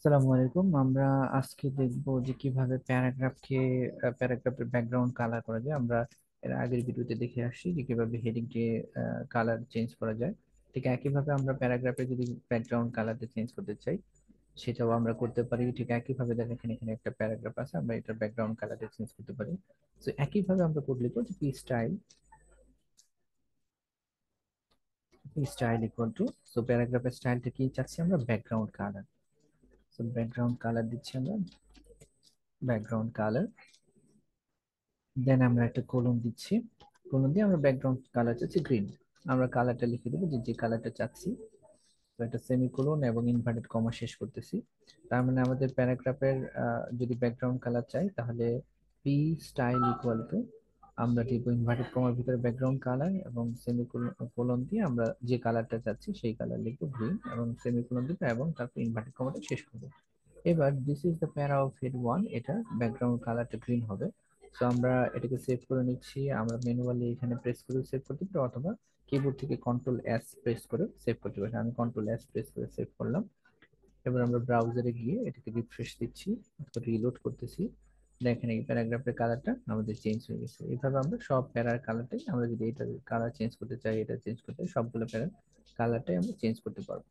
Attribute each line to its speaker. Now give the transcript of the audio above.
Speaker 1: আসসালামু আলাইকুম। আমরা আজকে দেখবো যে কিভাবে প্যারাগ্রাফের ব্যাকগ্রাউন্ড কালার করা যায়। আমরা এর আগের ভিডিওতে দেখে আসছি যে কিভাবে হেডিং কে কালার চেঞ্জ করা যায়। ঠিক একইভাবে আমরা প্যারাগ্রাফে যদি ব্যাকগ্রাউন্ড কালারটা চেঞ্জ করতে চাই, সেটাও আমরা করতে পারি। ঠিক একইভাবে দেখেন, এখানে এখানে একটা প্যারাগ্রাফ আছে, আমরা এটার ব্যাকগ্রাউন্ড কালারটা চেঞ্জ করতে পারি। তো একইভাবে আমরা কোড লিখবো যে P style equal to, so প্যারাগ্রাফের স্টাইলটা কি চাচ্ছি আমরা, background colour. So background colour দিচ্ছি আমরা, ব্যাকগ্রাউন্ড কালার। দেন আমরা একটা কোলন দিচ্ছি, কোলন দিয়ে আমরা ব্যাকগ্রাউন্ড কালার চাচ্ছি গ্রিন। আমরা কালারটা লিখে দেবো যে যে কালারটা চাচ্ছি। তো একটা সেমিকোলন এবং ইনভার্টেড কমা শেষ করতেছি। তার মানে আমাদের প্যারাগ্রাফের যদি ব্যাকগ্রাউন্ড কালার চাই, তাহলে পি স্টাইল ইকুয়াল টু, আমরা দিব ইনভার্টেড কমার ভিতরে ব্যাকগ্রাউন্ড কালার এবং সেমিকোলন দিয়ে আমরা যে কালারটা চাচ্ছি সেই কালার লিখবো গ্রিন, এবং সেমিকোলন দিব এবং তারপর ইনভার্টেড কমাটা শেষ করবো। এবার দিস ইজ দ্য প্যারা অফ হেড ওয়ান, এটা ব্যাকগ্রাউন্ড কালারটা গ্রিন হবে। সো আমরা এটাকে সেভ করে নিচ্ছি। আমরা ম্যানুয়ালি এখানে প্রেস করে সেভ করতে পারি, অথবা কিবোর্ড থেকে কন্ট্রোল এস প্রেস করে সেভ করতে পারি। আমি কন্ট্রোল এস প্রেস করে সেভ করলাম। এবার আমরা ব্রাউজারে গিয়ে এটাকে রিফ্রেশ দিচ্ছি, রিলোড করতেছি। দেখেন এই প্যারাগ্রাফের কালারটা আমাদের চেঞ্জ হয়ে গেছে। এইভাবে আমরা সব প্যারার কালারটাই, আমরা যদি এটা কালার চেঞ্জ করতে চাই, এটা চেঞ্জ করতে চাই, সবগুলো প্যারার কালারটাই আমরা চেঞ্জ করতে পারবো।